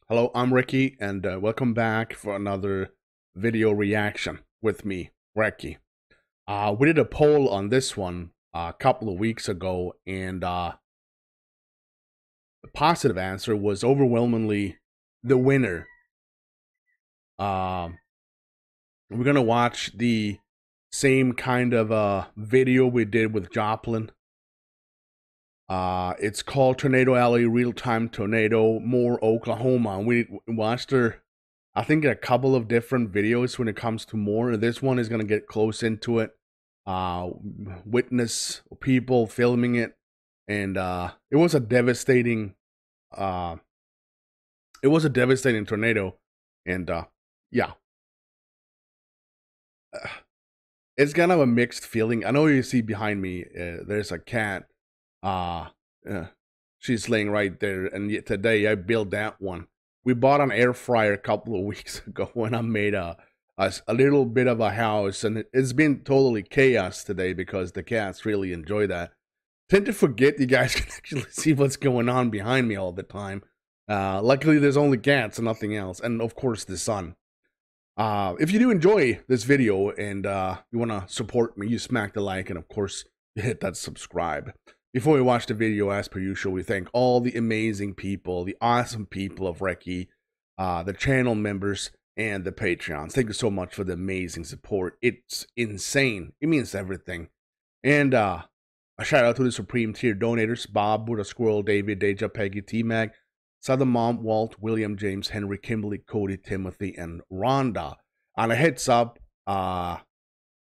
Hello, I'm Recky, and welcome back for another video reaction with me, Recky. We did a poll on this one a couple of weeks ago, and the positive answer was overwhelmingly the winner. We're gonna watch the same kind of video we did with Joplin. It's called Tornado Alley Real Time Tornado More Oklahoma. We watched her, I think, a couple of different videos when it comes to more. This one is gonna get close into it. Witness people filming it, and it was a devastating. It was a devastating tornado, and yeah, it's kind of a mixed feeling. I know you see behind me. There's a cat. Uh, she's laying right there, and yet today I built that one. We bought an air fryer a couple of weeks ago when I made a little bit of a house, and it's been totally chaos today because the cats really enjoy that. Tend to forget you guys can actually see what's going on behind me all the time. Luckily, there's only cats and nothing else, and of course the sun. If you do enjoy this video and you want to support me, you smack the like, and of course you hit that subscribe. Before we watch the video, as per usual, we thank all the amazing people, the awesome people of Recky, the channel members, and the Patreons. Thank you so much for the amazing support. It's insane. It means everything. And a shout out to the Supreme Tier donators: Bob, Buddha Squirrel, David, Deja, Peggy, T-Mag, Southern Mom, Walt, William, James, Henry, Kimberly, Cody, Timothy, and Rhonda. On a heads up,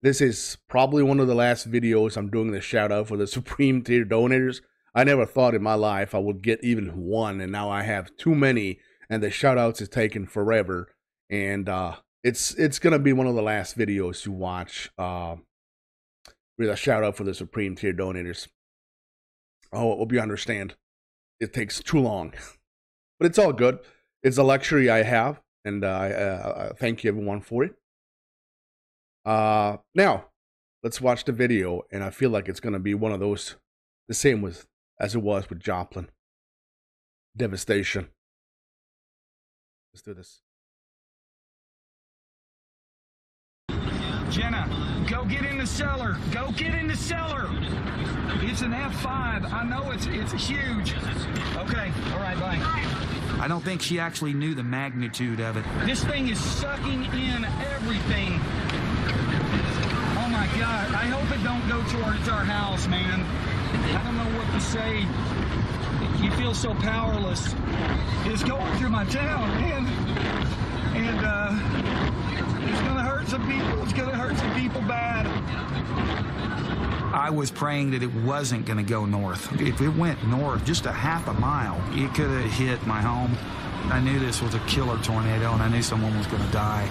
this is probably one of the last videos I'm doing the shout out for the Supreme Tier donators. I never thought in my life I would get even one, and now I have too many, and the shout outs is taking forever. And it's gonna be one of the last videos you watch with a shout out for the Supreme Tier donators. Oh, I hope you understand. It takes too long, but it's all good. It's a luxury I have, and I thank you everyone for it. Now let's watch the video, and I feel like it's gonna be one of those, the same as it was with Joplin. Devastation. Let's do this. Jenna, go get in the cellar. Go get in the cellar. It's an F5. I know it's huge. Okay, all right, bye. I don't think she actually knew the magnitude of it. This thing is sucking in everything. Oh my God, I hope it don't go towards our house, man. I don't know what to say. You feel so powerless. It's going through my town, man. And it's gonna hurt some people. It's gonna hurt some people bad. I was praying that it wasn't gonna go north. If it went north just a half a mile, it could have hit my home. I knew this was a killer tornado, and I knew someone was gonna die.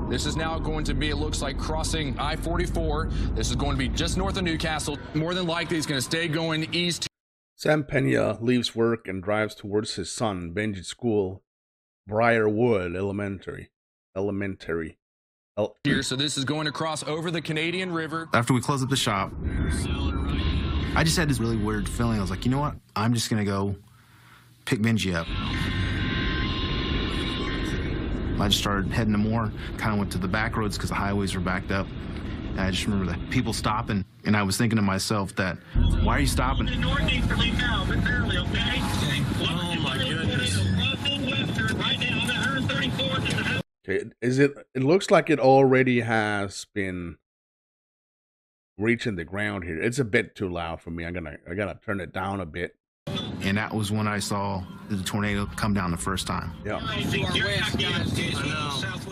This is now going to be, it looks like, crossing I-44. This is going to be just north of Newcastle. More than likely, it's going to stay going east. Sam Pena leaves work and drives towards his son Benji's school, Briarwood Elementary. Here, so this is going to cross over the Canadian River. After we closed up the shop, I just had this really weird feeling. I was like, you know what? I'm just going to go pick Benji up. I just started heading to more, kind of went to the back roads because the highways were backed up. And I just remember the people stopping, and I was thinking to myself that, why are you stopping? Northeasterly now, but barely, okay? Oh my goodness. Right now, I'm at 134th. Okay, it looks like it already has been reaching the ground here. It's a bit too loud for me. I gotta turn it down a bit. And that was when I saw the tornado come down the first time. Yeah.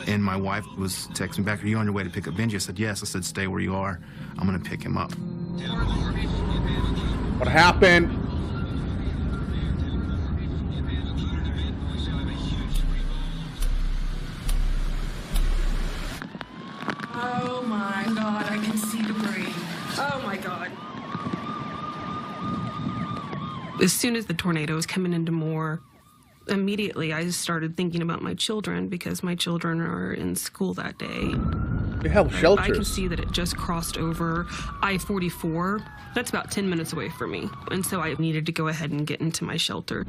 And my wife was texting me back, are you on your way to pick up Benji? I said, yes. I said, stay where you are. I'm going to pick him up. What happened? Oh my God, I can see debris. Oh my God. As soon as the tornado was coming into Moore, immediately I just started thinking about my children because my children are in school that day. They have shelters. I can see that it just crossed over I-44. That's about 10 minutes away from me. And so I needed to go ahead and get into my shelter.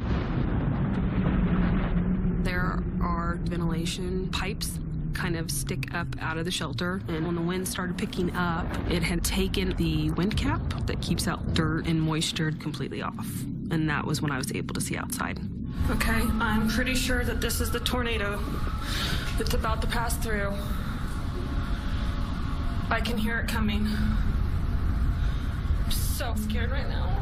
There are ventilation pipes kind of stick up out of the shelter. And when the wind started picking up, it had taken the wind cap that keeps out dirt and moisture completely off. And that was when I was able to see outside. Okay, I'm pretty sure that this is the tornado that's about to pass through. I can hear it coming. I'm so scared right now.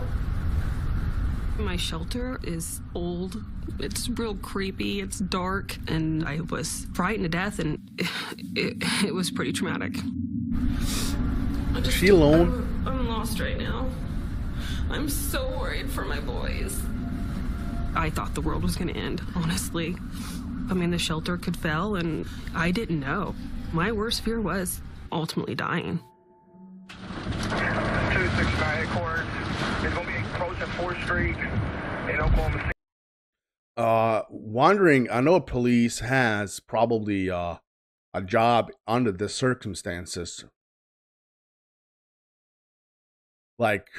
My shelter is old. It's real creepy. It's dark. And I was frightened to death, and it was pretty traumatic. Is she alone? I'm lost right now. I'm so worried for my boys. I thought the world was going to end, honestly. I mean, the shelter could fail, and I didn't know. My worst fear was ultimately dying. 269 headquarters. It's going to be approaching 4th Street in Oklahoma City. Wondering, I know police has probably a job under the circumstances. Like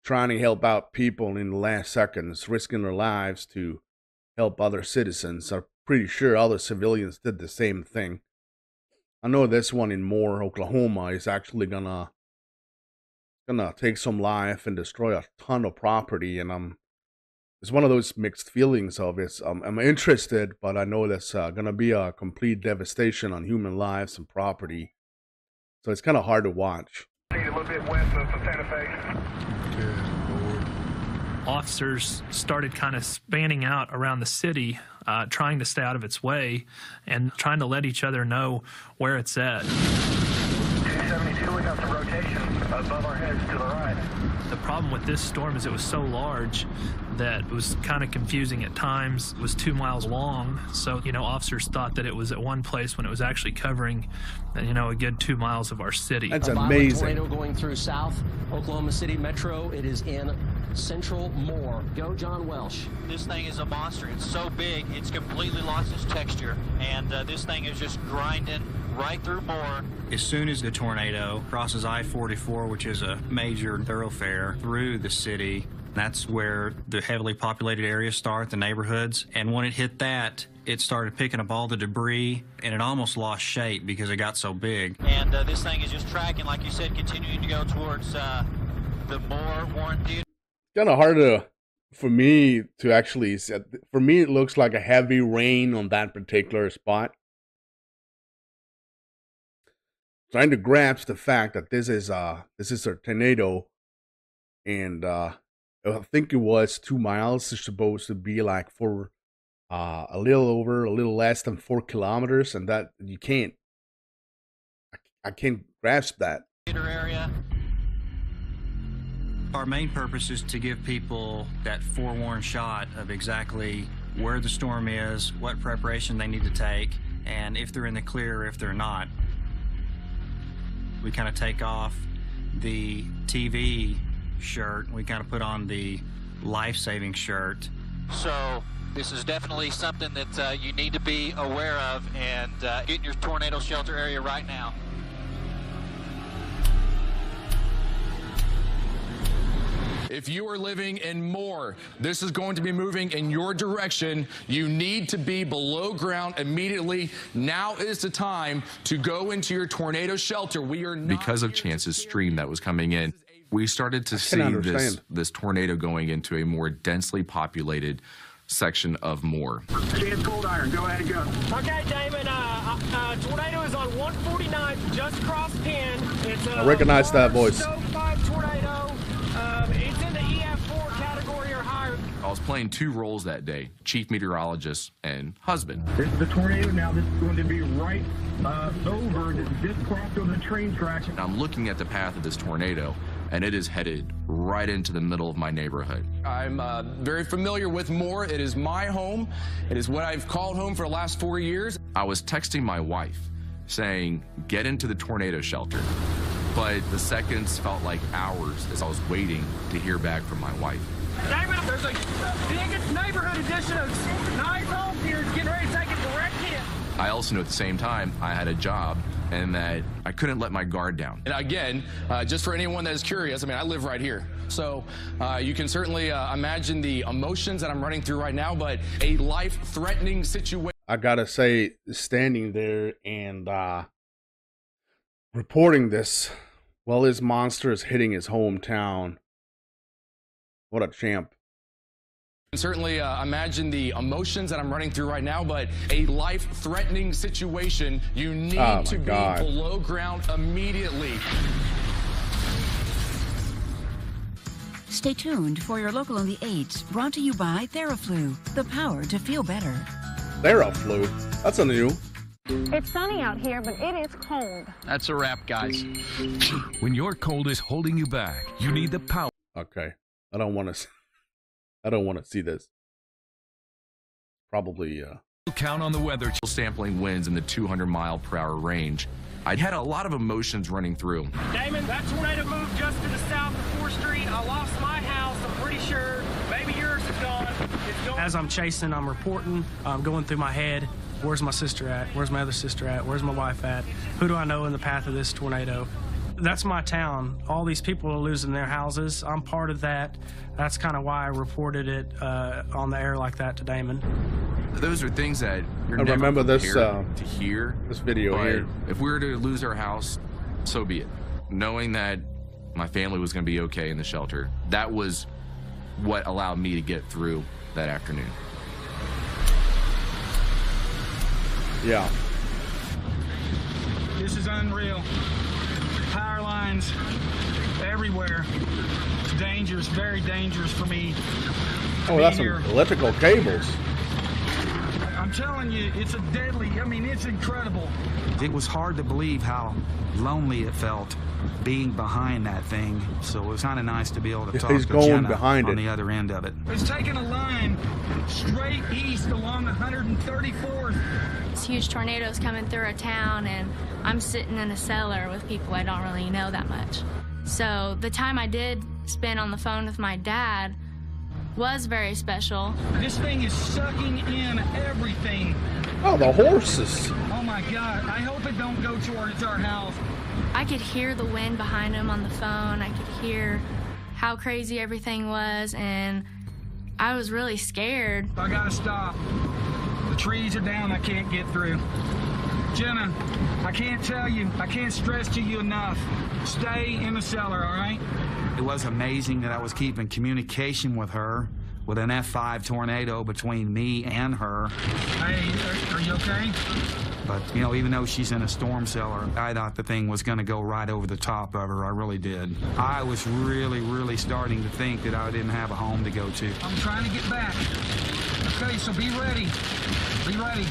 trying to help out people in the last seconds, risking their lives to help other citizens. I'm pretty sure other civilians did the same thing. I know this one in Moore, Oklahoma is actually gonna take some life and destroy a ton of property, and it's one of those mixed feelings of it. I'm interested, but I know that's gonna be a complete devastation on human lives and property. So it's kind of hard to watch. A little bit west of Santa Fe. Officers started kind of spanning out around the city, trying to stay out of its way and trying to let each other know where it's at. 272, we got some rotation above our heads to the right. The problem with this storm is it was so large that it was kind of confusing at times. It was 2 miles long, so, officers thought that it was at one place when it was actually covering, a good 2 miles of our city. That's amazing. amazing. Tornado going through South Oklahoma City Metro. It is in Central Moore. Go, John Welsh. This thing is a monster. It's so big, it's completely lost its texture. And this thing is just grinding right through Moore. As soon as the tornado crosses I-44, which is a major thoroughfare through the city, that's where the heavily populated areas start, the neighborhoods. And when it hit that, it started picking up all the debris, and it almost lost shape because it got so big. And this thing is just tracking, like you said, continuing to go towards the Moore, Warren Theater. Kind of hard for me to actually set. For me, it looks like a heavy rain on that particular spot. Trying to grasp the fact that this is a tornado, and I think it was 2 miles. It's supposed to be like for a little less than 4 kilometers, and that you can't. I can't grasp that. Area. Our main purpose is to give people that forewarned shot of exactly where the storm is, what preparation they need to take, and if they're in the clear or if they're not. We kind of take off the TV shirt, we kind of put on the life-saving shirt. So this is definitely something that you need to be aware of, and get in your tornado shelter area right now. If you are living in Moore, this is going to be moving in your direction. You need to be below ground immediately. Now is the time to go into your tornado shelter. We are not because of Chance's stream that was coming in. We started to see this tornado going into a more densely populated section of Moore. Chance Cold Iron, go ahead and go. Okay, Damon, tornado is on 149, just crossed Penn. It's I recognize that voice. Stove 5 tornado. It's in the EF4 category or higher. I was playing 2 roles that day, chief meteorologist and husband. This is the tornado now. This is going to be right over. This just crossed over the train track. I'm looking at the path of this tornado, and it is headed right into the middle of my neighborhood. I'm very familiar with Moore. It is my home. It is what I've called home for the last 4 years. I was texting my wife saying, get into the tornado shelter. But the seconds felt like hours as I was waiting to hear back from my wife. Damon, there's a biggest neighborhood edition of nice homes here. Getting ready to take a direct hit. I also knew at the same time I had a job and that I couldn't let my guard down. And again, just for anyone that is curious, I mean, I live right here. So you can certainly imagine the emotions that I'm running through right now, but a life-threatening situation. I gotta say, standing there and reporting this while his monster is hitting his hometown. What a champ. And certainly imagine the emotions that I'm running through right now, but a life-threatening situation. You need to be below ground immediately. Stay tuned for your local on the 8s, brought to you by Tearful, the power to feel better. Tearful? That's a new. It's sunny out here, but it is cold. That's a wrap, guys. When your cold is holding you back, you need the power. Okay. I don't want to see this. Probably count on the weather. Sampling winds in the 200-mile-per-hour range. I had a lot of emotions running through. Damon, that tornado moved just to the south of 4th Street. I lost my house, I'm pretty sure. Maybe yours is gone. It's gone. As I'm chasing, I'm reporting, I'm going through my head. Where's my sister at? Where's my other sister at? Where's my wife at? Who do I know in the path of this tornado? That's my town. All these people are losing their houses. I'm part of that. That's kind of why I reported it on the air like that to Damon. Those are things that you're I never remember this to hear. This video here. If we were to lose our house, so be it. Knowing that my family was going to be okay in the shelter, that was what allowed me to get through that afternoon. Yeah. This is unreal. Power lines everywhere. It's dangerous, very dangerous for me. Oh, that's some electrical cables. I'm telling you, it's a deadly, I mean, it's incredible. It was hard to believe how lonely it felt being behind that thing. So it was kind of nice to be able to talk to Jenna on the other end of it. It's taking a line straight east along 134th. This huge tornado's coming through our town, and I'm sitting in a cellar with people I don't really know that much. So the time I did spend on the phone with my dad was very special. This thing is sucking in everything. Oh, the horses. Oh my God, I hope it don't go towards our house. I could hear the wind behind him on the phone. I could hear how crazy everything was, and I was really scared. I gotta stop. The trees are down, I can't get through. Jenna, I can't tell you, I can't stress to you enough. Stay in the cellar, all right? It was amazing that I was keeping communication with her with an F5 tornado between me and her. Hey, are you okay? But, you know, even though she's in a storm cellar, I thought the thing was going to go right over the top of her. I really did. I was really starting to think that I didn't have a home to go to. I'm trying to get back. Okay, so be ready. Be ready.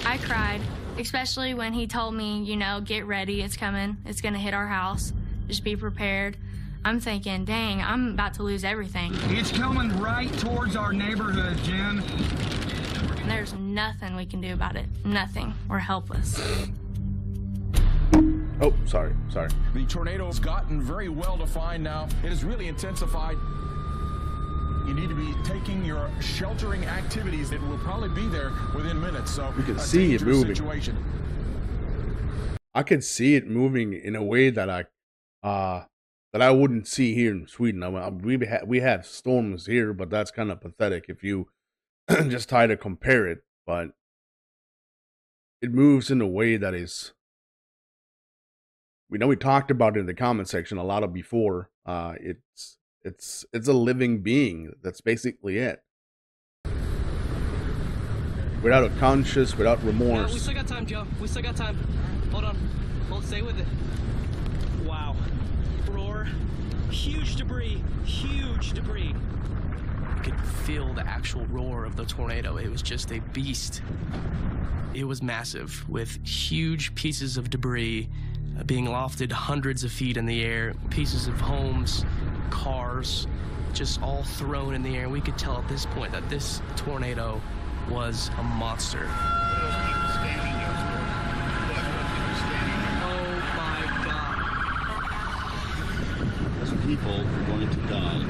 I cried, especially when he told me, you know, get ready, it's coming. It's going to hit our house. Just be prepared. I'm thinking, dang, I'm about to lose everything. It's coming right towards our neighborhood, Jen. There's nothing we can do about it. Nothing. We're helpless. Oh, sorry. The tornado's gotten very well defined now. It has really intensified. You need to be taking your sheltering activities. It will probably be there within minutes. So you can see it moving. Situation. I can see it moving in a way that I wouldn't see here in Sweden. I mean, we have storms here, but that's kind of pathetic if you just try to compare it. But it moves in a way that is. We know we talked about it in the comment section a lot of before. It's a living being. That's basically it. Without a conscience, without remorse. No, we still got time, Joe. We still got time. Hold on. Stay with it. Wow. Roar. Huge debris. Huge debris. You could feel the actual roar of the tornado. It was just a beast. It was massive, with huge pieces of debris being lofted hundreds of feet in the air, pieces of homes, cars, just all thrown in the air. We could tell at this point that this tornado was a monster. People are going to die.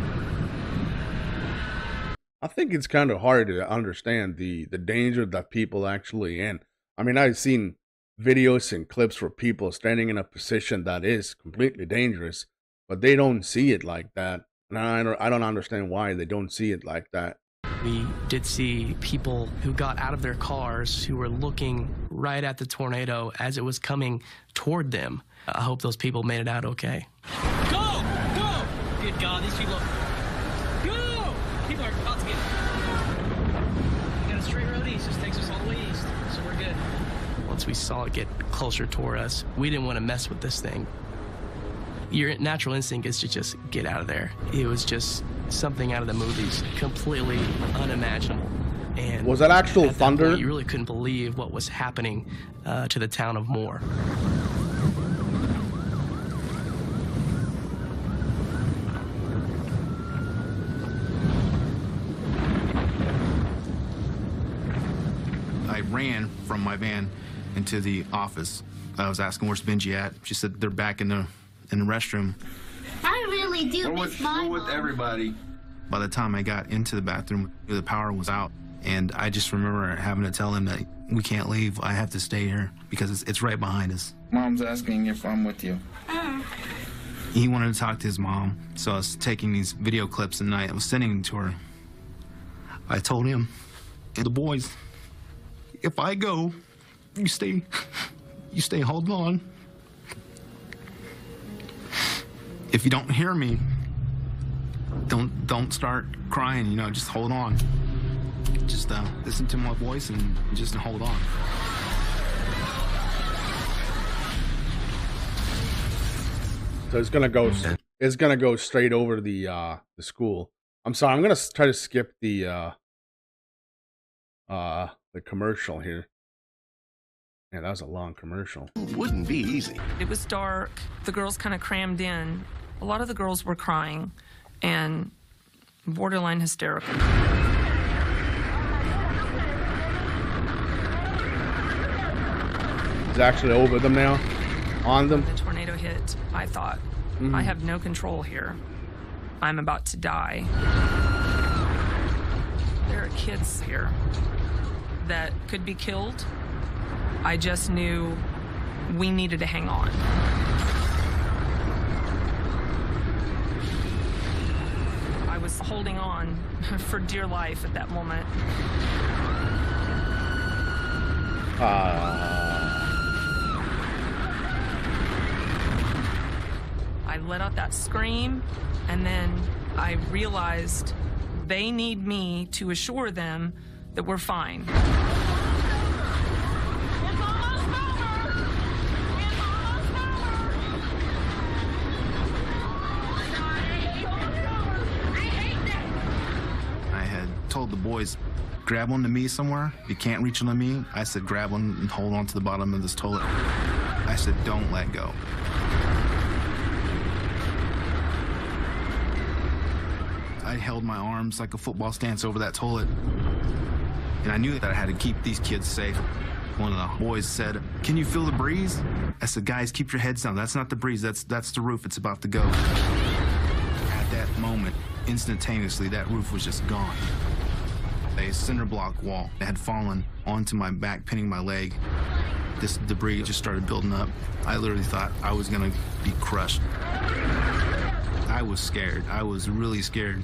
I think it's kind of hard to understand the danger that people actually in. I mean, I've seen videos and clips where people standing in a position that is completely dangerous, but they don't see it like that. And I don't understand why they don't see it like that. We did see people who got out of their cars who were looking right at the tornado as it was coming toward them. I hope those people made it out okay. Go! Go! Good God, these people. Go! People are about to get. We got a straight road east. Just takes us all the way east, so we're good. Once we saw it get closer toward us, we didn't want to mess with this thing. Your natural instinct is to just get out of there. It was just something out of the movies, completely unimaginable. And was that actual at thunder? That point, you really couldn't believe what was happening to the town of Moore. I ran from my van into the office. I was asking where's Benji at. She said they're back in the restroom. I really do miss my mom. With everybody. By the time I got into the bathroom, the power was out, and I just remember having to tell him that we can't leave. I have to stay here because it's right behind us. Mom's asking if I'm with you. He wanted to talk to his mom, so I was taking these video clips and I was sending them to her. I told him, and the boys, if I go, you stay holding on. If you don't hear me, don't start crying, you know, just hold on. Just listen to my voice and just hold on. So it's gonna go straight over the school. I'm sorry, I'm gonna try to skip the commercial here. Yeah, that was a long commercial. Wouldn't be easy. It was dark. The girls kind of crammed in. A lot of the girls were crying and borderline hysterical. It's actually over them now, on them. The tornado hit. I thought, I have no control here. I'm about to die. There are kids here that could be killed. I just knew we needed to hang on. I was holding on for dear life at that moment. I let out that scream, and then I realized they need me to assure them that we're fine. Told the boys, grab onto me somewhere. If you can't reach onto me, I said grab one and hold on to the bottom of this toilet. I said don't let go. I held my arms like a football stance over that toilet. And I knew that I had to keep these kids safe. One of the boys said, "Can you feel the breeze?" I said, "Guys, keep your heads down. That's not the breeze, that's the roof. It's about to go." At that moment, instantaneously, that roof was just gone. A cinder block wall had fallen onto my back, pinning my leg. This debris just started building up. I literally thought I was gonna be crushed. I was scared. I was really scared.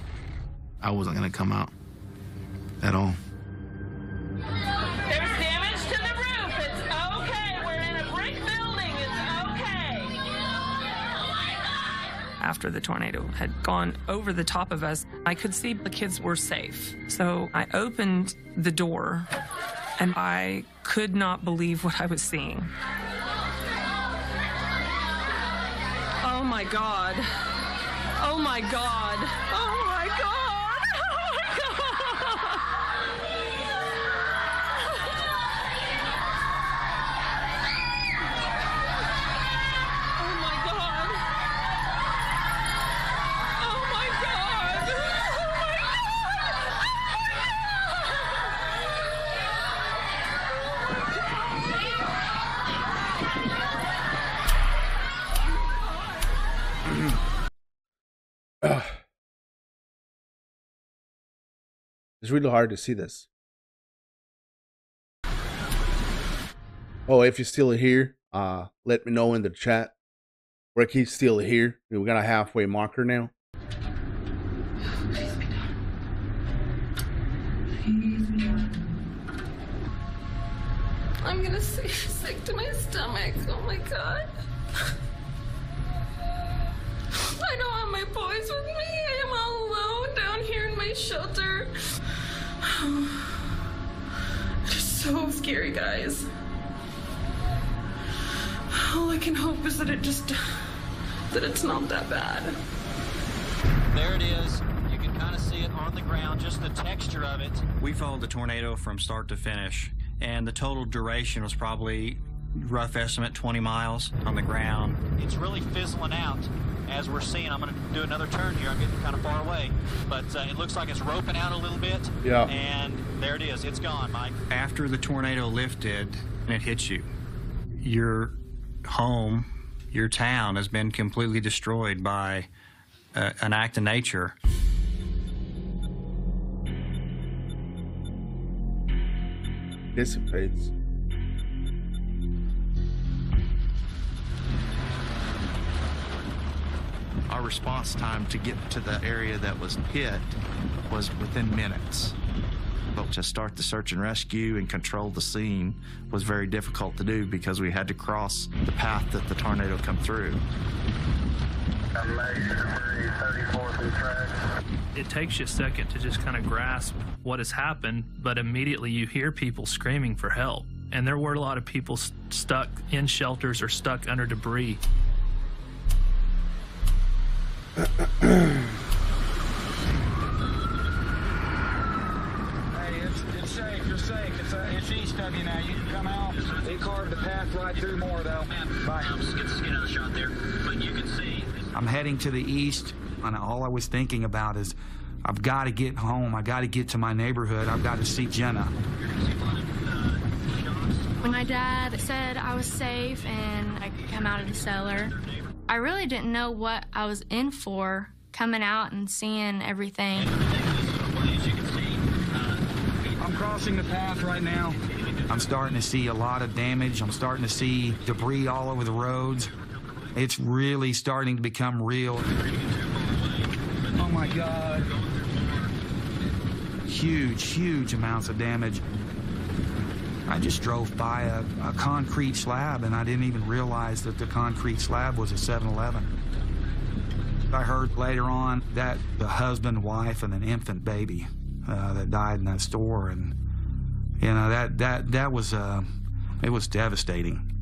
I wasn't gonna come out at all. There's damage to the roof. It's okay. We're in a brick building. It's okay. After the tornado had gone over the top of us, I could see the kids were safe. So I opened the door, and I could not believe what I was seeing. Oh my God. Oh my God. Oh my God. Oh my God. Oh my God. Oh my God. It's really hard to see this. Oh, if you're still here, let me know in the chat. Recky's still here. We're gonna halfway marker now. I'm gonna say sick to my stomach. Oh my god. I don't have my boys with me. I am all alone down here in my shelter. It's so scary, guys. All I can hope is that it's not that bad. There it is. You can kind of see it on the ground, just the texture of it. We followed the tornado from start to finish, and the total duration was probably, rough estimate, 20 miles on the ground. It's really fizzling out as we're seeing. I'm going to do another turn here. I'm getting kind of far away, but it looks like it's roping out a little bit. Yeah. And there it is. It's gone, Mike. After the tornado lifted and it hits you, your home, your town has been completely destroyed by an act of nature. Dissipates. Our response time to get to the area that was hit was within minutes. But to start the search and rescue and control the scene was very difficult to do because we had to cross the path that the tornado come through. It takes you a second to just kind of grasp what has happened, but immediately you hear people screaming for help. And there were a lot of people stuck in shelters or stuck under debris. Hey, it's safe. You're safe. It's east of you now. You can come out. They carved the path right through more, though. Bye. Let's get another shot there. But you can see. I'm heading to the east, and all I was thinking about is, I've got to get home. I got to get to my neighborhood. I've got to see Jenna. When my dad said I was safe and I could come out of the cellar, I really didn't know what I was in for, coming out and seeing everything. I'm crossing the path right now. I'm starting to see a lot of damage. I'm starting to see debris all over the roads. It's really starting to become real. Oh my God. Huge amounts of damage. I just drove by a concrete slab, and I didn't even realize that the concrete slab was a 7-Eleven. I heard later on that the husband, wife, and an infant baby that died in that store, and you know that was it was devastating.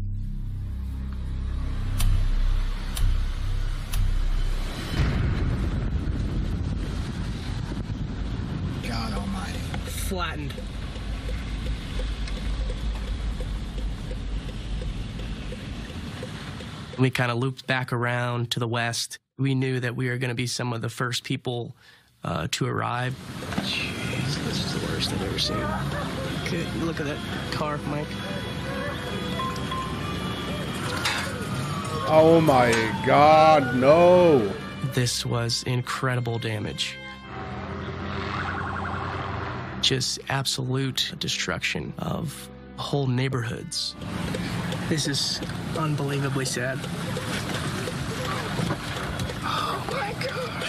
God Almighty. Flattened. We kind of looped back around to the west. We knew that we were going to be some of the first people to arrive. Jeez, this is the worst I've ever seen. Good. Look at that car, Mike. Oh my God, no. This was incredible damage. Just absolute destruction of whole neighborhoods. This is unbelievably sad. Oh my God.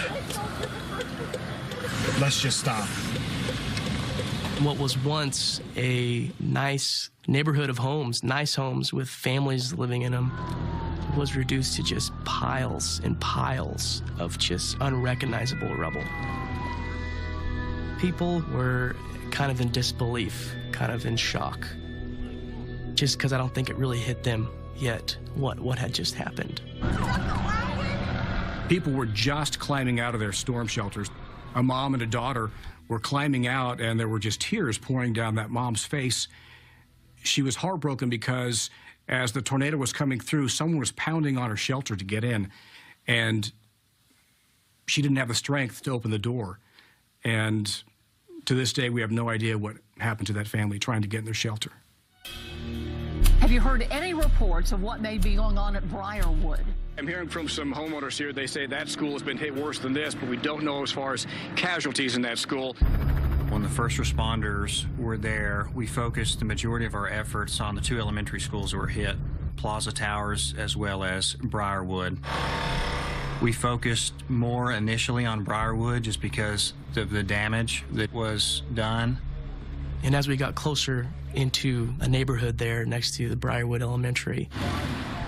Let's just stop. What was once a nice neighborhood of homes, nice homes with families living in them, was reduced to just piles and piles of just unrecognizable rubble. People were kind of in disbelief, kind of in shock. Just because I don't think it really hit them yet, what had just happened. People were just climbing out of their storm shelters. A mom and a daughter were climbing out, and there were just tears pouring down that mom's face. She was heartbroken because as the tornado was coming through, someone was pounding on her shelter to get in, and she didn't have the strength to open the door. And to this day, we have no idea what happened to that family trying to get in their shelter. Have you heard any reports of what may be going on at Briarwood? I'm hearing from some homeowners here. They say that school has been hit worse than this, but we don't know as far as casualties in that school. When the first responders were there, we focused the majority of our efforts on the 2 elementary schools that were hit, Plaza Towers as well as Briarwood. We focused more initially on Briarwood just because of the damage that was done. And as we got closer into a neighborhood there next to the Briarwood Elementary,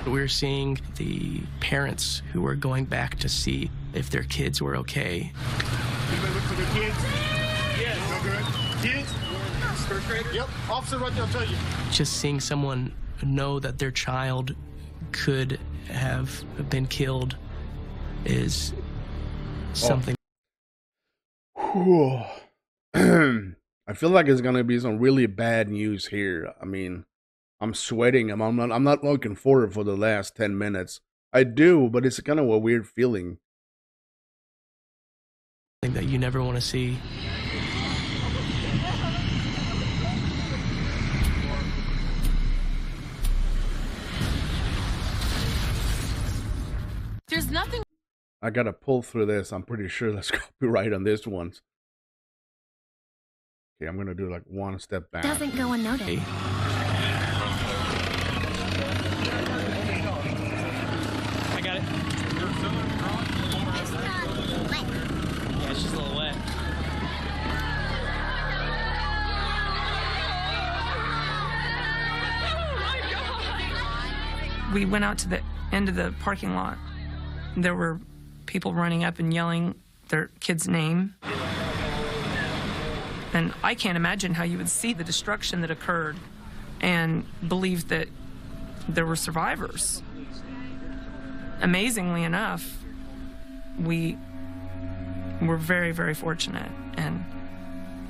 we were seeing the parents who were going back to see if their kids were okay. Anybody look for their kids? Yes. No good. Kids? First grader? Yep. Officer right there, I'll tell you. Just seeing someone know that their child could have been killed is something. Oh. I feel like it's gonna be some really bad news here. I mean, I'm sweating. I'm not looking forward for the last 10 minutes. I do, but it's kind of a weird feeling. That you never want to see. There's nothing. I gotta pull through this. I'm pretty sure there's copyright on this one. Okay, I'm gonna do like one step back. Doesn't go unnoticed. Okay. I got it. Yeah, it's just a little wet. We went out to the end of the parking lot. There were people running up and yelling their kid's name. And I can't imagine how you would see the destruction that occurred and believe that there were survivors. Amazingly enough, we were very, very fortunate, and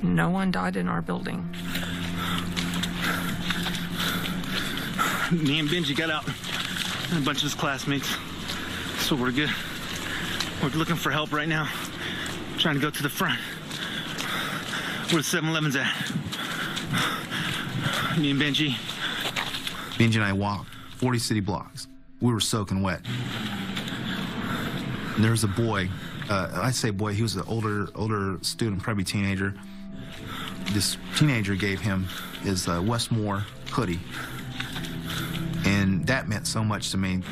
no one died in our building. Me and Benji got out, and a bunch of his classmates, so we're good. We're looking for help right now, trying to go to the front, where the 7-Eleven's at. Me and Benji. Benji and I walked 40 city blocks. We were soaking wet. And there was a boy, I say boy, he was an older student, probably teenager. This teenager gave him his Westmore hoodie. And that meant so much to me.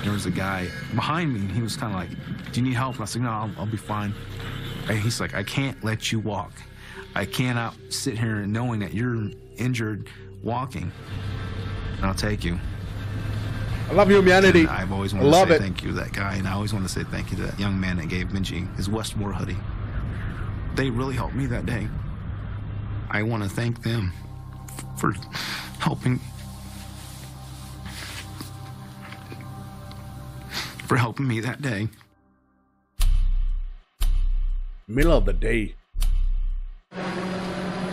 There was a guy behind me, and he was kind of like, do you need help? And I said, no, I'll be fine. And he's like, I can't let you walk. I cannot sit here knowing that you're injured walking. And I'll take you. I love humanity. And I've always wanted to say thank you to that guy, and I always want to say thank you to that young man that gave Benji his Westmore hoodie. They really helped me that day. I want to thank them for helping me that day. Middle of the day.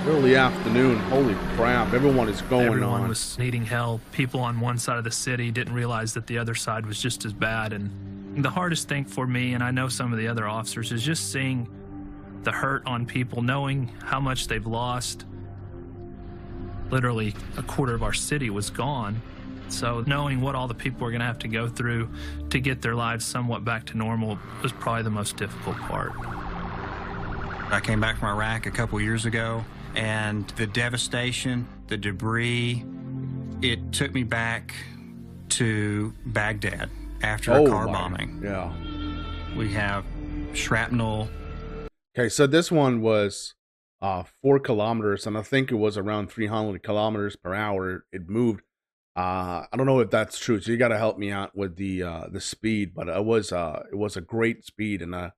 Early afternoon. Holy crap. Everyone is going on. Everyone was needing help. People on one side of the city didn't realize that the other side was just as bad. And the hardest thing for me, and I know some of the other officers, is just seeing the hurt on people, knowing how much they've lost. Literally a quarter of our city was gone. So knowing what all the people were going to have to go through to get their lives somewhat back to normal was probably the most difficult part. I came back from Iraq a couple years ago, and the devastation, the debris, it took me back to Baghdad after a car bombing. Yeah. We have shrapnel. Okay, so this one was 4 kilometers, and I think it was around 300 kilometers per hour. It moved. I don't know if that's true, so you got to help me out with the speed. But it was a great speed, and I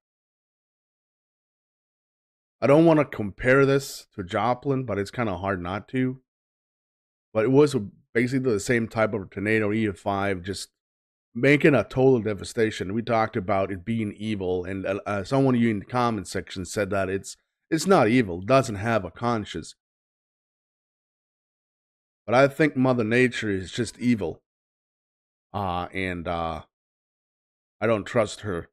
don't want to compare this to Joplin, but it's kind of hard not to. But it was basically the same type of tornado, EF5, just making a total devastation. We talked about it being evil, and someone you in the comment section said that it's not evil, it doesn't have a conscience. But I think Mother Nature is just evil. And I don't trust her.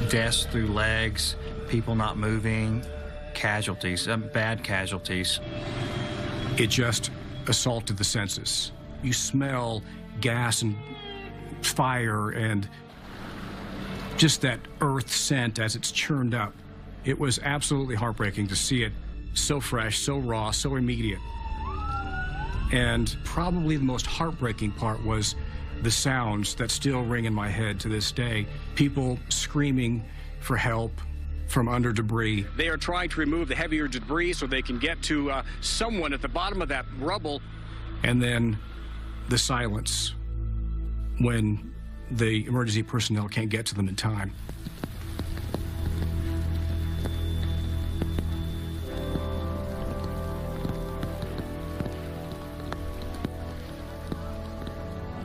Deaths through legs, people not moving, casualties, bad casualties. It just assaulted the senses. You smell gas and fire and just that earth scent as it's churned up. It was absolutely heartbreaking to see it so fresh, so raw, so immediate. And probably the most heartbreaking part was the sounds that still ring in my head to this day. People screaming for help from under debris. They are trying to remove the heavier debris so they can get to someone at the bottom of that rubble. And then the silence when the emergency personnel can't get to them in time.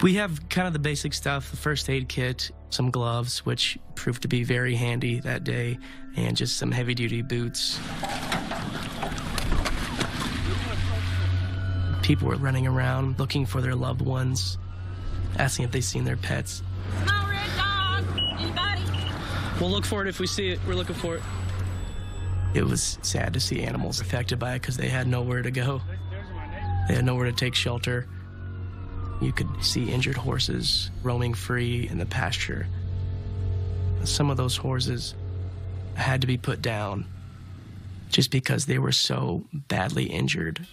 We have kind of the basic stuff, the first aid kit, some gloves, which proved to be very handy that day, and just some heavy-duty boots. People were running around looking for their loved ones, asking if they'd seen their pets. Small red dog! Anybody? We'll look for it if we see it. We're looking for it. It was sad to see animals affected by it because they had nowhere to go. They had nowhere to take shelter. You could see injured horses roaming free in the pasture. Some of those horses had to be put down just because they were so badly injured.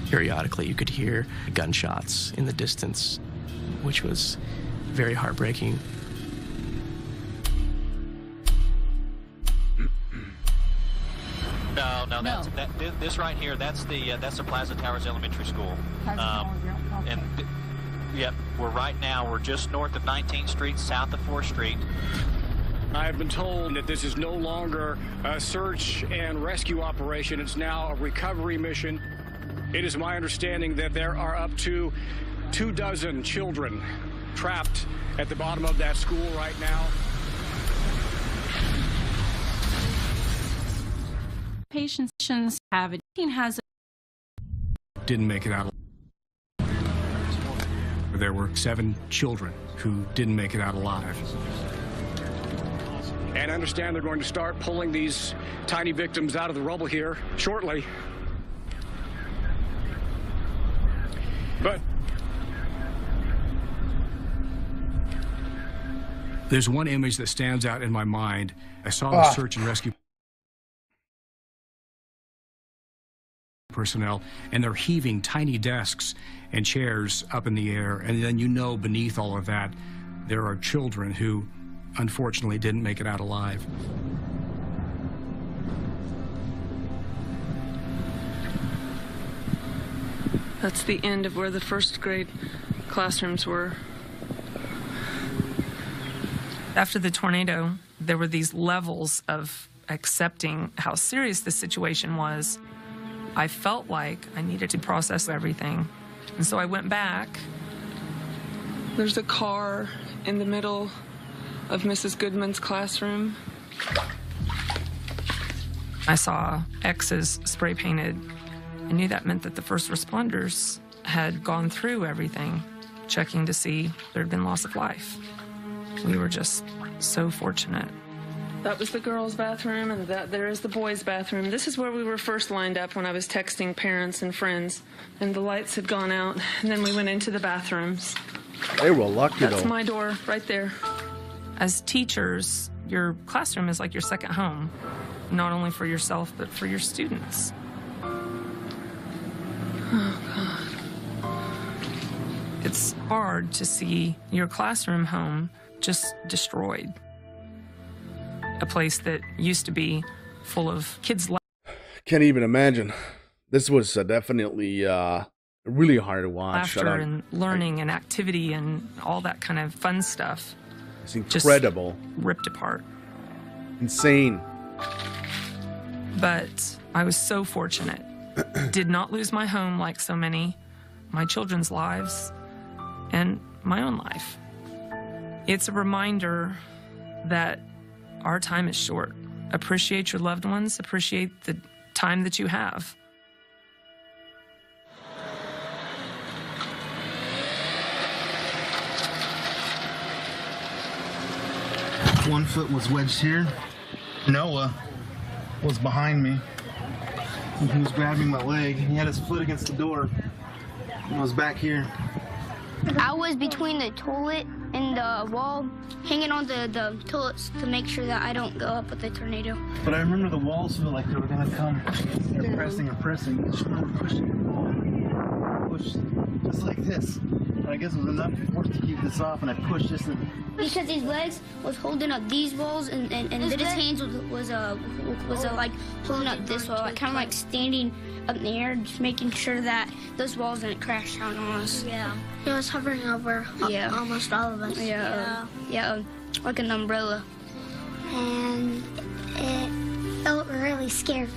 Periodically, you could hear gunshots in the distance, which was very heartbreaking. No, that's this right here. That's the Plaza Towers Elementary School. And yep, we're just north of 19th Street, south of 4th Street. I have been told that this is no longer a search and rescue operation. It's now a recovery mission. It is my understanding that there are up to 24 children trapped at the bottom of that school right now. Patients have it. Has Didn't make it out. There were 7 children who didn't make it out alive. And I understand they're going to start pulling these tiny victims out of the rubble here shortly. But there's one image that stands out in my mind. I saw the search and rescue personnel, and they're heaving tiny desks and chairs up in the air, and then you know beneath all of that there are children who unfortunately didn't make it out alive. That's the end of where the first grade classrooms were. After the tornado, there were these levels of accepting how serious the situation was. I felt like I needed to process everything. And so I went back. There's a car in the middle of Mrs. Goodman's classroom. I saw X's spray painted. I knew that meant that the first responders had gone through everything, checking to see there had been loss of life. We were just so fortunate. That was the girls' bathroom, and there is the boys' bathroom. This is where we were first lined up when I was texting parents and friends, and the lights had gone out, and then we went into the bathrooms. They were lucky, though. That's my door right there. As teachers, your classroom is like your second home, not only for yourself, but for your students. Oh, God. It's hard to see your classroom home just destroyed. A place that used to be full of kids. Can't even imagine. This was definitely really hard to watch. Laughter and learning and activity and all that kind of fun stuff. It's incredible. Just ripped apart. Insane. But I was so fortunate. Did not lose my home like so many, my children's lives, and my own life. It's a reminder that our time is short. Appreciate your loved ones. Appreciate the time that you have. One foot was wedged here. Noah was behind me. And he was grabbing my leg. He had his foot against the door. And I was back here. I was between the toilet in the wall, hanging on the toilets to make sure that I don't go up with the tornado. But I remember the walls felt like they were gonna come. They're pressing and pressing. I just remember pushing the wall. Pushed just like this. And I guess it was enough force to keep this off, and I pushed this in. Because his legs was holding up these walls, and then his hands was like holding up this wall, like kind of like standing up in the air, just making sure that those walls didn't crash down on us. Yeah. It was hovering over almost all of us. Yeah, like an umbrella. And it felt really scary.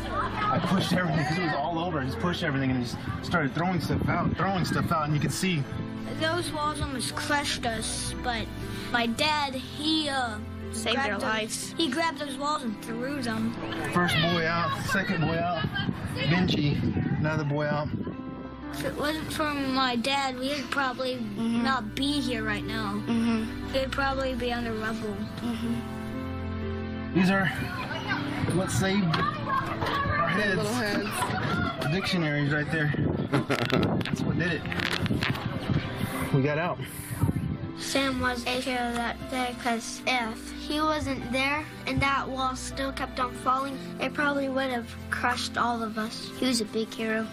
I pushed everything because it was all over. I just pushed everything and just started throwing stuff out, and you could see. Those walls almost crushed us, but my dad, he saved their lives. He grabbed those walls and threw them. First boy out, second boy out, Benji, another boy out. If it wasn't for my dad, we would probably not be here right now. We'd probably be under rubble. These are what saved our heads. Little heads. Dictionaries right there. That's what did it. We got out. Sam was take care of that day because if he wasn't there and that wall still kept on falling, it probably would have crushed all of us. He was a big hero.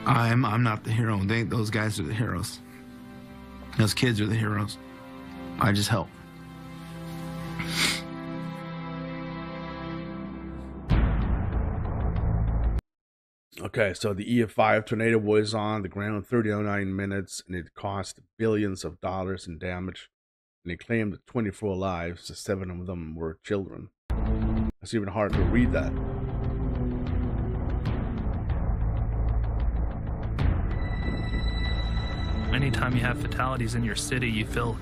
I'm not the hero. Those guys are the heroes. Those kids are the heroes. I just help. Okay, so the EF5 tornado was on the ground 39 minutes, and it cost billions of dollars in damage. And they claimed 24 lives, 7 of them were children. It's even hard to read that. Anytime you have fatalities in your city, you feel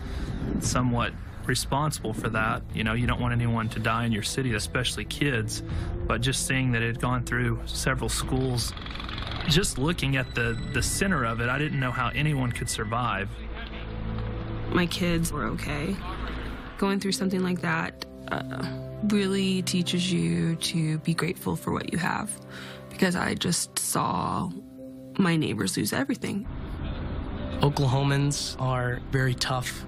somewhat responsible for that. You know, you don't want anyone to die in your city, especially kids. But just seeing that it had gone through several schools, just looking at the center of it, I didn't know how anyone could survive. My kids were okay. Going through something like that really teaches you to be grateful for what you have, because I just saw my neighbors lose everything. Oklahomans are very tough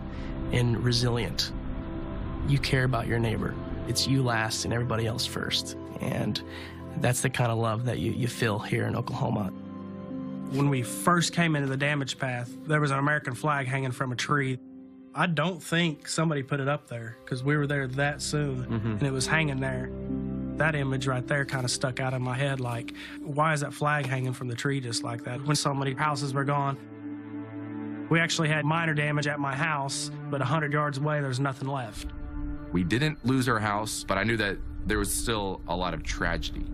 and resilient. You care about your neighbor. It's you last and everybody else first. And that's the kind of love that you feel here in Oklahoma. When we first came into the damage path, there was an American flag hanging from a tree. I don't think somebody put it up there because we were there that soon, and it was hanging there. That image right there kind of stuck out in my head, like, why is that flag hanging from the tree just like that when so many houses were gone? We actually had minor damage at my house, but 100 yards away, there's nothing left. We didn't lose our house, but I knew that there was still a lot of tragedy.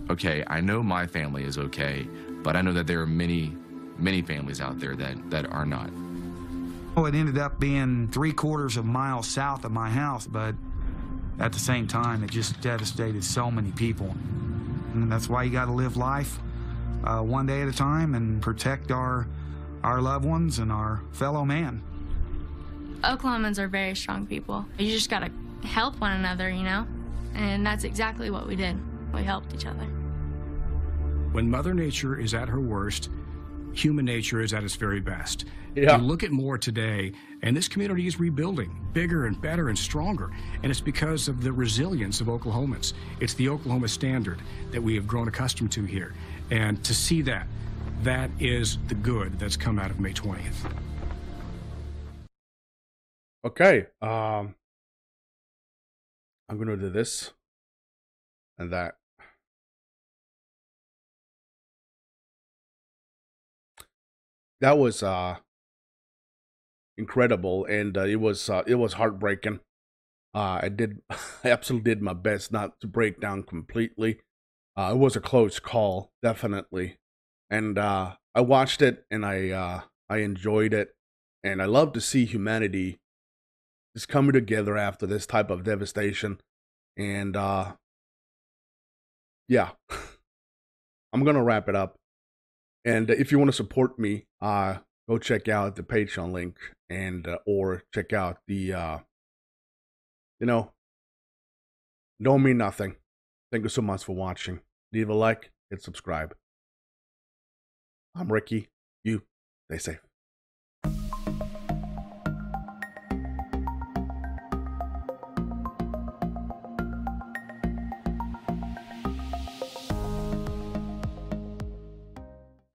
Okay, I know my family is okay, but I know that there are many, many families out there that are not. Well, it ended up being 3/4 of a mile south of my house, but at the same time, it just devastated so many people. And that's why you got to live life one day at a time and protect our loved ones and our fellow man. Oklahomans are very strong people. You just gotta help one another, you know? And that's exactly what we did. We helped each other. When Mother Nature is at her worst, human nature is at its very best. Yeah. You look at more today, and this community is rebuilding, bigger and better and stronger. And it's because of the resilience of Oklahomans. It's the Oklahoma standard that we have grown accustomed to here. And to see that, that is the good that's come out of May 20th. Okay, I'm gonna do this and that. That was incredible, and it was heartbreaking. I absolutely did my best not to break down completely. It was a close call, definitely, and I watched it and I enjoyed it, and I love to see humanity just coming together after this type of devastation, and yeah, I'm gonna wrap it up. And if you want to support me, go check out the Patreon link, and or check out the don't mean nothing. Thank you so much for watching. Leave a like, hit subscribe. I'm Recky. You stay safe.